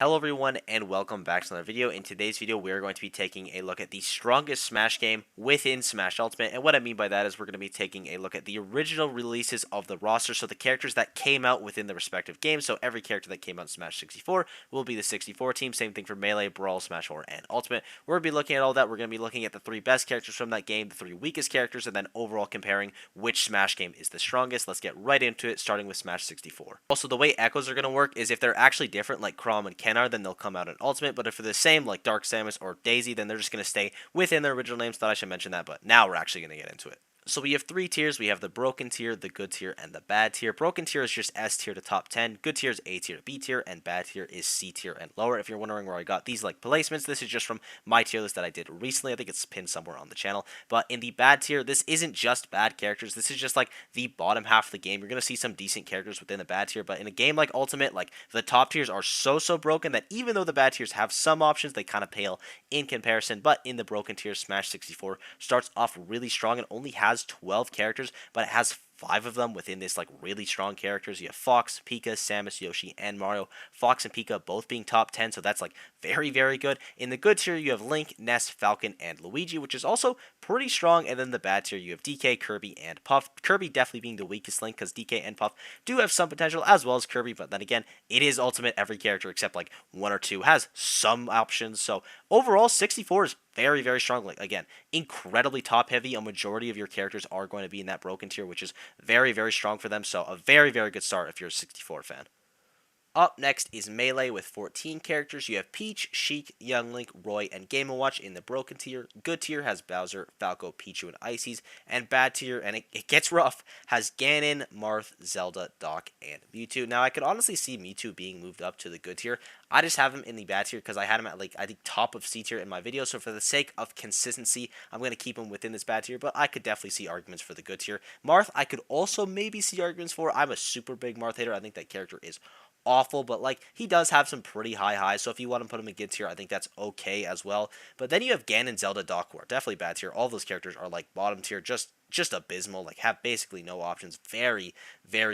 Hello everyone and welcome back to another video. In today's video we are going to be taking a look at the strongest Smash game within Smash Ultimate, and what I mean by that is we're going to be taking a look at the original releases of the roster, so the characters that came out within the respective games. So every character that came out in Smash 64 will be the 64 team, same thing for Melee, Brawl, Smash 4, and Ultimate. We're going to be looking at all that. We're going to be looking at the three best characters from that game, the three weakest characters, and then overall comparing which Smash game is the strongest. Let's get right into it, starting with Smash 64. Also, the way echoes are going to work is if they're actually different like Chrom and Ken are, then they'll come out in Ultimate, but if they're the same like Dark Samus or Daisy, then they're just going to stay within their original names. Thought I should mention that, but now we're actually going to get into it. So we have three tiers. We have the broken tier, the good tier, and the bad tier. Broken tier is just S tier to top 10. Good tier is A tier to B tier, and bad tier is C tier and lower. If you're wondering where I got these like placements, this is just from my tier list that I did recently. I think it's pinned somewhere on the channel. But in the bad tier, this isn't just bad characters. This is just like the bottom half of the game. You're going to see some decent characters within the bad tier, but in a game like Ultimate, like the top tiers are so broken that even though the bad tiers have some options, they kind of pale in comparison. But in the broken tier, Smash 64 starts off really strong and only has 12 characters, but it has 5 of them within this like really strong characters. You have Fox, Pika, Samus, Yoshi, and Mario. Fox and Pika both being top 10, so that's like very good. In the good tier, you have Link, Ness, Falcon, and Luigi, which is also pretty strong. And then the bad tier, you have DK, Kirby, and Puff. Kirby definitely being the weakest link because DK and Puff do have some potential as well as Kirby, but then again, it is Ultimate. Every character except like one or two has some options. So overall, 64 is very strong. Like again, incredibly top heavy. A majority of your characters are going to be in that broken tier, which is very strong for them. So a very good start if you're a 64 fan. Up next is Melee with 14 characters. You have Peach, Sheik, Young Link, Roy, and Game & Watch in the broken tier. Good tier has Bowser, Falco, Pichu, and Ices. And bad tier, and it gets rough, has Ganon, Marth, Zelda, Doc, and Mewtwo. Now, I could honestly see Mewtwo being moved up to the good tier. I just have him in the bad tier because I had him at like I think top of C tier in my video. So for the sake of consistency, I'm going to keep him within this bad tier, but I could definitely see arguments for the good tier. Marth, I could also maybe see arguments for. I'm a super big Marth hater. I think that character is awful, but like he does have some pretty high highs, so if you want to put him in good tier, I think that's okay as well. But then you have Ganon, Zelda, Doc, who are definitely bad tier. All those characters are like bottom tier, just abysmal, like have basically no options, very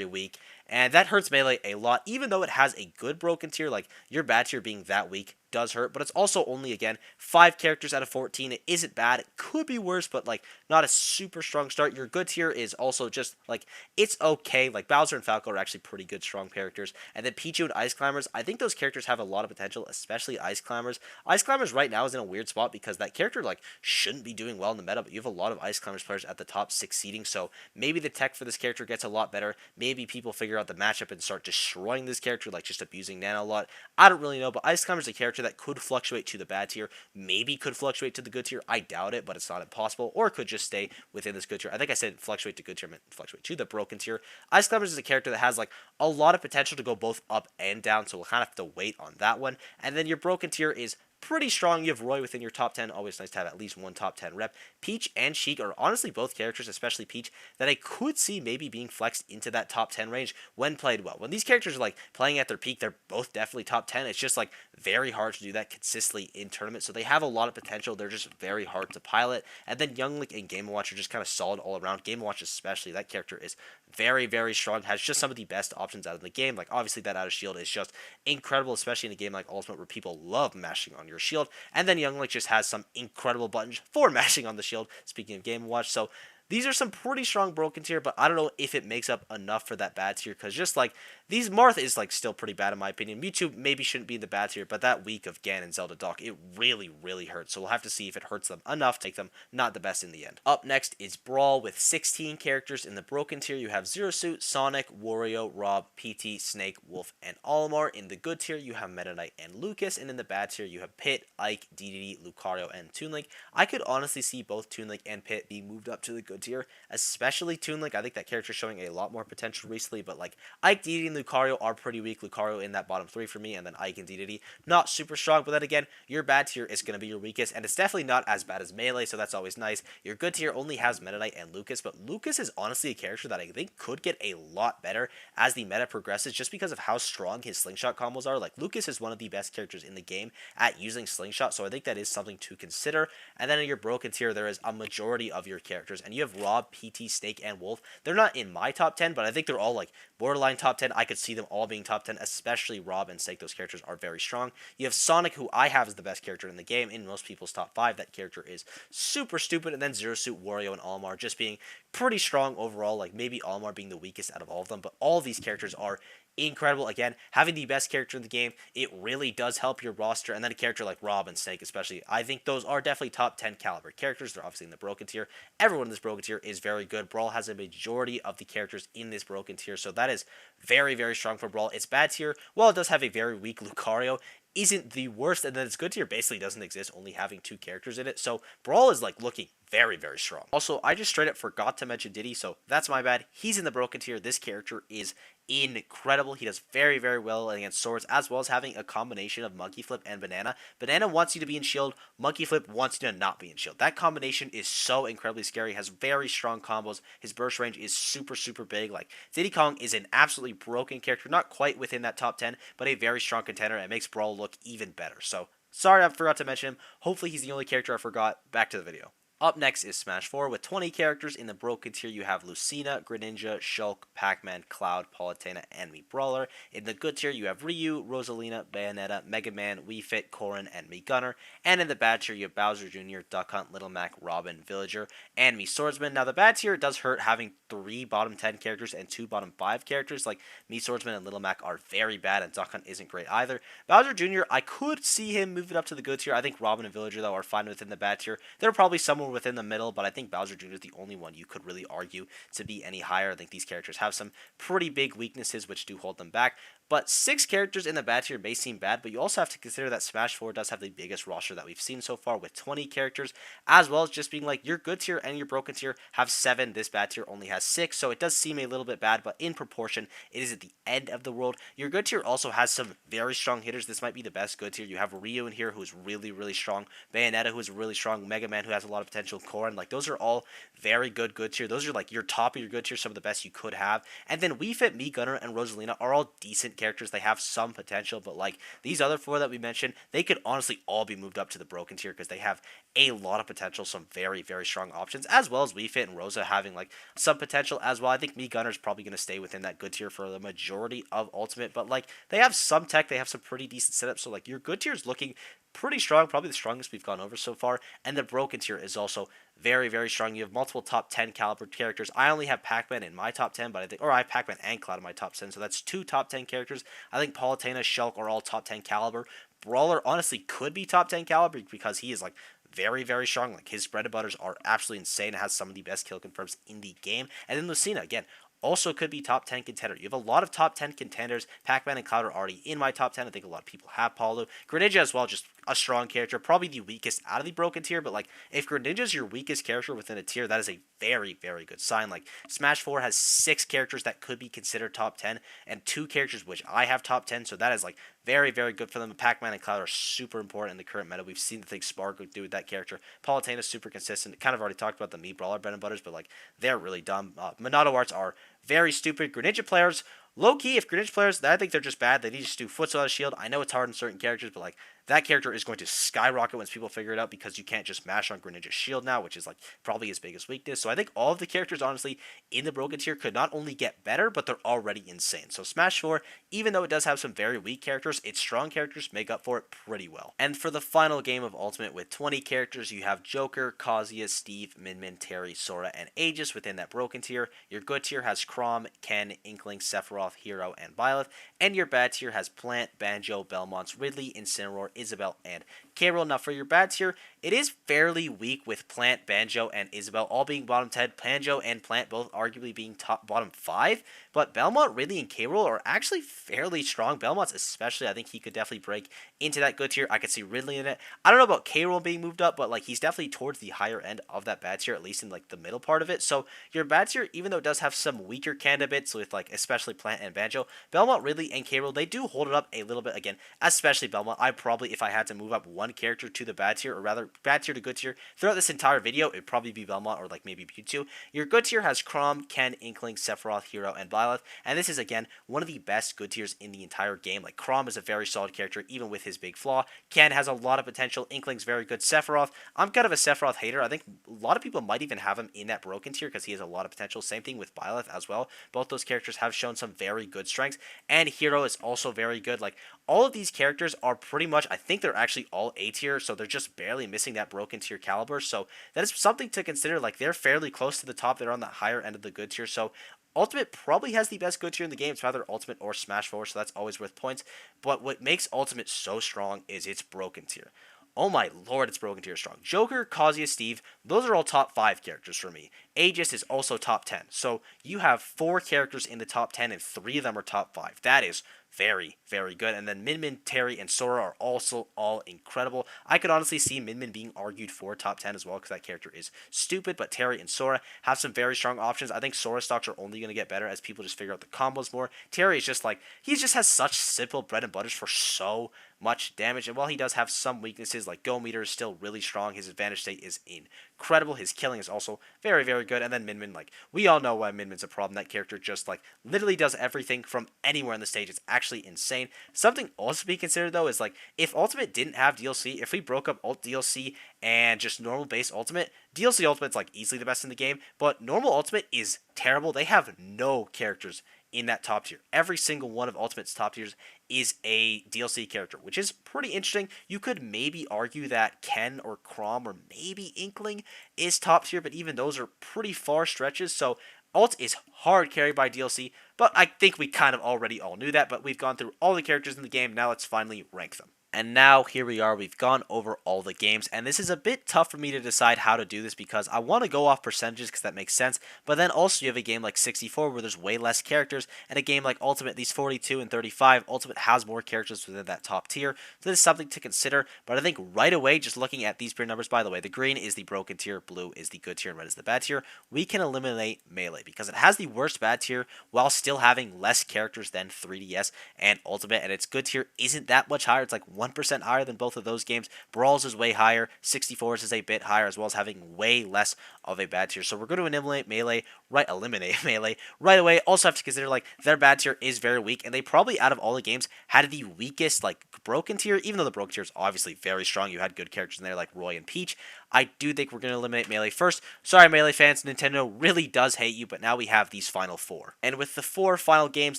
weak, and that hurts Melee a lot. Even though it has a good broken tier, like your bad tier being that weak does hurt, but it's also only again 5 characters out of 14. It isn't bad. It could be worse, but like not a super strong start. Your good tier is also just like it's okay. Like Bowser and Falco are actually pretty good strong characters, and then Pichu and Ice Climbers, I think those characters have a lot of potential, especially Ice Climbers. Ice Climbers right now is in a weird spot because that character like shouldn't be doing well in the meta, but you have a lot of Ice Climbers players at the top 6 seeding, so maybe the tech for this character gets a lot better. Maybe people figure out the matchup and start destroying this character, like just abusing Nana a lot. I don't really know, but Ice Climber is a character that could fluctuate to the bad tier, maybe could fluctuate to the good tier. I doubt it, but it's not impossible, or could just stay within this good tier. I think I said fluctuate to good tier, I meant fluctuate to the broken tier. Ice Climbers is a character that has like a lot of potential to go both up and down, so we'll kind of have to wait on that one. And then your broken tier is pretty strong. You have Roy within your top 10. Always nice to have at least one top 10 rep. Peach and Sheik are honestly both characters, especially Peach, that I could see maybe being flexed into that top 10 range when played well. When these characters are like playing at their peak, they're both definitely top 10. It's just like very hard to do that consistently in tournaments. So they have a lot of potential. They're just very hard to pilot. And then Young Link and Game & Watch are just kind of solid all around. Game & Watch especially, that character is very strong. Has just some of the best options out of the game. Like obviously that out of shield is just incredible, especially in a game like Ultimate where people love mashing on your shield. And then Young Link just has some incredible buttons for mashing on the shield, speaking of Game & Watch. So these are some pretty strong broken tier, but I don't know if it makes up enough for that bad tier, because just like these Marth is like still pretty bad in my opinion. Mewtwo maybe shouldn't be in the bad tier, but that week of Ganon, Zelda, Doc, it really hurts. So we'll have to see if it hurts them enough to make them not the best in the end. Up next is Brawl with 16 characters. In the broken tier, you have Zero Suit, Sonic, Wario, Rob, PT, Snake, Wolf, and Olimar. In the good tier, you have Meta Knight and Lucas, and in the bad tier, you have Pit, Ike, DDD, Lucario, and Toon Link. I could honestly see both Toon Link and Pit being moved up to the good tier, especially Toon Link. I think that character is showing a lot more potential recently, but like Ike, DDD, and Lucario are pretty weak. Lucario in that bottom 3 for me, and then Ike and DDD not super strong, but then again, your bad tier is going to be your weakest, and it's definitely not as bad as Melee, so that's always nice. Your good tier only has Meta Knight and Lucas, but Lucas is honestly a character that I think could get a lot better as the meta progresses, just because of how strong his slingshot combos are. Like Lucas is one of the best characters in the game at using slingshot, so I think that is something to consider. And then in your broken tier, there is a majority of your characters, and you have Rob, PT, Snake, and Wolf. They're not in my top 10, but I think they're all like borderline top 10. I could see them all being top 10, especially Rob and Snake. Those characters are very strong. You have Sonic, who I have as the best character in the game in most people's top 5. That character is super stupid. And then Zero Suit, Wario, and Olimar just being pretty strong overall. Like maybe Olimar being the weakest out of all of them, but all of these characters are incredible. Again, having the best character in the game, it really does help your roster. And then a character like Rob and Snake especially, I think those are definitely top 10 caliber characters. They're obviously in the broken tier. Everyone in this broken tier is very good. Brawl has a majority of the characters in this broken tier, so that is very, very strong for Brawl. Its bad tier, while it does have a very weak Lucario, isn't the worst, and then its good tier basically doesn't exist, only having 2 characters in it. So Brawl is like looking very, very strong. Also, I just straight up forgot to mention Diddy, so that's my bad. He's in the broken tier. This character is incredible. He does very, very well against swords, as well as having a combination of Monkey Flip and Banana. Banana wants you to be in shield. Monkey Flip wants you to not be in shield. That combination is so incredibly scary. Has very strong combos. His burst range is super, super big. Like, Diddy Kong is an absolutely broken character. Not quite within that top 10, but a very strong contender. And makes Brawl look even better. So, sorry I forgot to mention him. Hopefully he's the only character I forgot. Back to the video. Up next is Smash 4. With 20 characters in the broken tier, you have Lucina, Greninja, Shulk, Pac-Man, Cloud, Palutena, and Mii Brawler. In the good tier, you have Ryu, Rosalina, Bayonetta, Mega Man, Wii Fit, Corrin, and Mii Gunner. And in the bad tier, you have Bowser Jr., Duck Hunt, Little Mac, Robin, Villager, and Mii Swordsman. Now, the bad tier does hurt having 3 bottom 10 characters and 2 bottom 5 characters. Like, Mii Swordsman and Little Mac are very bad, and Duck Hunt isn't great either. Bowser Jr., I could see him move it up to the good tier. I think Robin and Villager, though, are fine within the bad tier. They're probably somewhere within the middle, but I think Bowser Jr. is the only one you could really argue to be any higher. I think these characters have some pretty big weaknesses which do hold them back. But 6 characters in the bad tier may seem bad, but you also have to consider that Smash 4 does have the biggest roster that we've seen so far with 20 characters, as well as just being like your good tier and your broken tier have 7. This bad tier only has 6, so it does seem a little bit bad, but in proportion, it is at the end of the world. Your good tier also has some very strong hitters. This might be the best good tier. You have Ryu in here, who's really, really strong. Bayonetta, who is really strong. Mega Man, who has a lot of potential. Corrin, like those are all very good tier. Those are like your top of your good tier, some of the best you could have. And then Wii Fit, Mii Gunner, and Rosalina are all decent characters. They have some potential, but like these other 4 that we mentioned, they could honestly all be moved up to the broken tier because they have a lot of potential, some very, very strong options, as well as Wii Fit and Rosa having like some potential as well. I think Mii Gunner is probably going to stay within that good tier for the majority of Ultimate, but like they have some tech, they have some pretty decent setups, so like your good tier is looking pretty strong, probably the strongest we've gone over so far, and the broken tier is also very, very strong. You have multiple top 10 caliber characters. I only have Pac-Man in my top 10, but I think, or I have Pac-Man and Cloud in my top 10, so that's 2 top 10 characters. I think Palutena, Shulk are all top 10 caliber. Brawler honestly could be top 10 caliber because he is like very, very strong. Like his bread and butters are absolutely insane. It has some of the best kill confirms in the game. And then Lucina, again, also could be top 10 contender. You have a lot of top 10 contenders. Pac-Man and Cloud are already in my top 10. I think a lot of people have Paulo. Greninja as well, just a strong character. Probably the weakest out of the broken tier, but like if Greninja is your weakest character within a tier, that is a very, very good sign. Like Smash 4 has 6 characters that could be considered top 10 and 2 characters which I have top 10, so that is like very, very good for them. Pac-Man and Cloud are super important in the current meta. We've seen the things Spark do with that character. Palutena is super consistent. Kind of already talked about the Mii Brawler bread and butters, but like they're really dumb. Monado Arts are very stupid. Greninja players, low key, if Greninja players, I think they're just bad. They need to just do foot out of shield. I know it's hard in certain characters, but like that character is going to skyrocket once people figure it out because you can't just mash on Greninja's shield now, which is like probably his biggest weakness. So I think all of the characters, honestly, in the broken tier could not only get better, but they're already insane. So Smash 4, even though it does have some very weak characters, its strong characters make up for it pretty well. And for the final game of Ultimate with 20 characters, you have Joker, Kazuya, Steve, Min Min, Terry, Sora, and Aegis within that broken tier. Your good tier has Chrom, Ken, Inkling, Sephiroth, Hero, and Byleth. And your bad tier has Plant, Banjo, Belmonts, Ridley, Incineroar, Isabel, and Carol. Now for your bad tier, it is fairly weak with Plant, Banjo, and Isabel all being bottom 10. Banjo and Plant both arguably being bottom 5. But Belmont, Ridley, and Carol are actually fairly strong. Belmont's especially, I think he could definitely break into that good tier. I could see Ridley in it. I don't know about Carol being moved up, but like he's definitely towards the higher end of that bad tier, at least in like the middle part of it. So your bad tier, even though it does have some weaker candidates with like especially Plant Gwent and Banjo. Belmont really and K. Rool, they do hold it up a little bit again, especially Belmont. I probably, if I had to move up one character to the bad tier, or rather bad tier to good tier, throughout this entire video, it'd probably be Belmont or like maybe Mewtwo. Your good tier has Chrom, Ken, Inkling, Sephiroth, Hero, and Byleth, and this is again one of the best good tiers in the entire game. Like Chrom is a very solid character, even with his big flaw. Ken has a lot of potential. Inkling's very good. Sephiroth, I'm kind of a Sephiroth hater. I think a lot of people might even have him in that broken tier because he has a lot of potential. Same thing with Byleth as well. Both those characters have shown some very good strengths, and Hero is also very good. Like all of these characters are pretty much, I think they're actually all A tier, so they're just barely missing that broken tier caliber. So that is something to consider. Like they're fairly close to the top. They're on the higher end of the good tier. So Ultimate probably has the best good tier in the game. It's either Ultimate or Smash 4, so that's always worth points. But what makes Ultimate so strong is its broken tier. Oh my lord, it's broken tier strong. Joker, Kazuya, Steve, those are all top 5 characters for me. Aegis is also top 10. So you have 4 characters in the top 10 and 3 of them are top 5. That is very, very good. And then Min Min, Terry, and Sora are also all incredible. I could honestly see Min Min being argued for top 10 as well because that character is stupid, but Terry and Sora have some very strong options. I think Sora stocks are only going to get better as people just figure out the combos more. Terry is just like, he just has such simple bread and butters for so much damage, and while he does have some weaknesses, like Go Meter is still really strong, his advantage state is incredible, his killing is also very, very good, and then Min Min, like, we all know why Min Min's a problem. That character just, like, literally does everything from anywhere on the stage. It's actually insane. Something also to be considered, though, is, like, if Ultimate didn't have DLC, if we broke up Ult DLC and just normal base Ultimate, DLC Ultimate's, like, easily the best in the game, but normal Ultimate is terrible. They have no characters in that top tier. Every single one of Ultimate's top tiers is a DLC character, which is pretty interesting. You could maybe argue that Ken or Chrom or maybe Inkling is top tier, but even those are pretty far stretches, so Ult is hard carried by DLC, but I think we kind of already all knew that, but we've gone through all the characters in the game. Now let's finally rank them. And now, here we are, we've gone over all the games, and this is a bit tough for me to decide how to do this because I want to go off percentages because that makes sense, but then also you have a game like 64 where there's way less characters, and a game like Ultimate, these 42 and 35, Ultimate has more characters within that top tier, so this is something to consider, but I think right away, just looking at these pure numbers, by the way, the green is the broken tier, blue is the good tier, and red is the bad tier, we can eliminate Melee because it has the worst bad tier while still having less characters than 3DS and Ultimate, and its good tier isn't that much higher. It's like 1% higher than both of those games. Brawl's is way higher. 64's is a bit higher, as well as having way less of a bad tier. So we're going to eliminate Melee right away. Also have to consider like their bad tier is very weak, and they probably out of all the games had the weakest like broken tier, even though the broken tier is obviously very strong. You had good characters in there like Roy and Peach. I do think we're going to eliminate Melee first. Sorry, Melee fans, Nintendo really does hate you, but now we have these final 4. And with the 4 final games,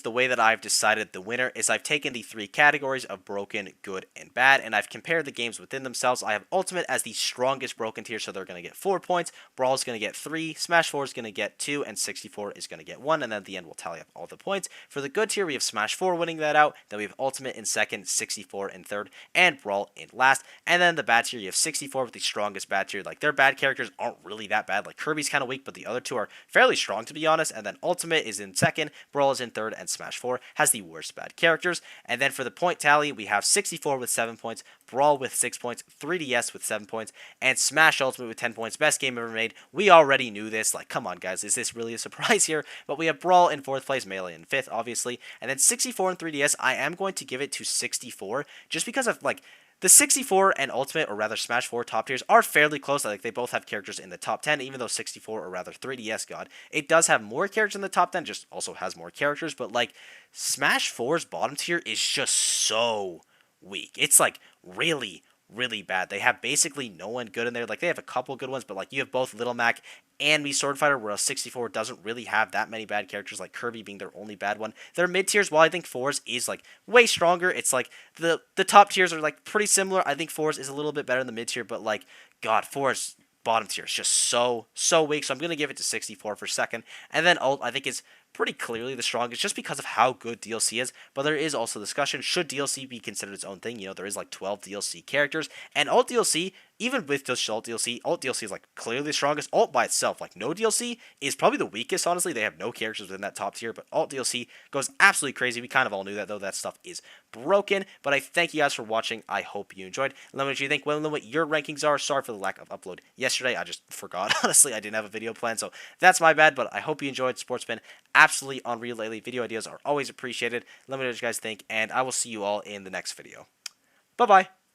the way that I've decided the winner is I've taken the 3 categories of broken, good, and bad, and I've compared the games within themselves. I have Ultimate as the strongest broken tier, so they're going to get 4 points. Brawl is going to get 3, Smash 4 is going to get 2, and 64 is going to get 1, and then at the end we'll tally up all the points. For the good tier, we have Smash 4 winning that out, then we have Ultimate in second, 64 in third, and Brawl in last. And then the bad tier, you have 64 with the strongest bad tier. Like, their bad characters aren't really that bad. Like, Kirby's kind of weak, but the other 2 are fairly strong, to be honest. And then Ultimate is in second, Brawl is in third, and Smash 4 has the worst bad characters. And then for the point tally, we have 64 with 7 points, Brawl with 6 points, 3DS with 7 points, and Smash Ultimate with 10 points. Best game ever made. We already knew this. Like, come on, guys. Is this really a surprise here? But we have Brawl in 4th place, Melee in 5th, obviously. And then 64 and 3DS, I am going to give it to 64, just because of, like, the 64 and Ultimate, or rather Smash 4 top tiers, are fairly close. Like, they both have characters in the top 10, even though 64, or rather 3DS, God, it does have more characters in the top 10, just also has more characters. But, like, Smash 4's bottom tier is just so weak. It's, like, really bad. They have basically no one good in there. Like, they have a couple good ones, but, like, you have both Little Mac and Mii Sword Fighter, whereas 64 doesn't really have that many bad characters, like Kirby being their only bad one. Their mid tiers, while I think 4's is like way stronger, it's like the top tiers are like pretty similar. I think 4's is a little bit better in the mid tier, but like, God, 4's bottom tier is just so weak. So I'm going to give it to 64 for second. And then Ult, I think, is pretty clearly the strongest just because of how good DLC is. But there is also discussion, should DLC be considered its own thing? You know, there is like 12 DLC characters, and Ult DLC even with just alt DLC is like clearly the strongest. Alt by itself, like no DLC, is probably the weakest. Honestly, they have no characters within that top tier, but alt DLC goes absolutely crazy. We kind of all knew that though. That stuff is broken. But I thank you guys for watching. I hope you enjoyed. Let me know what you think. Let me know what your rankings are. Sorry for the lack of upload yesterday. I just forgot. Honestly, I didn't have a video plan, so that's my bad. But I hope you enjoyed. Sports been absolutely unreal lately. Video ideas are always appreciated. Let me know what you guys think, and I will see you all in the next video. Bye bye.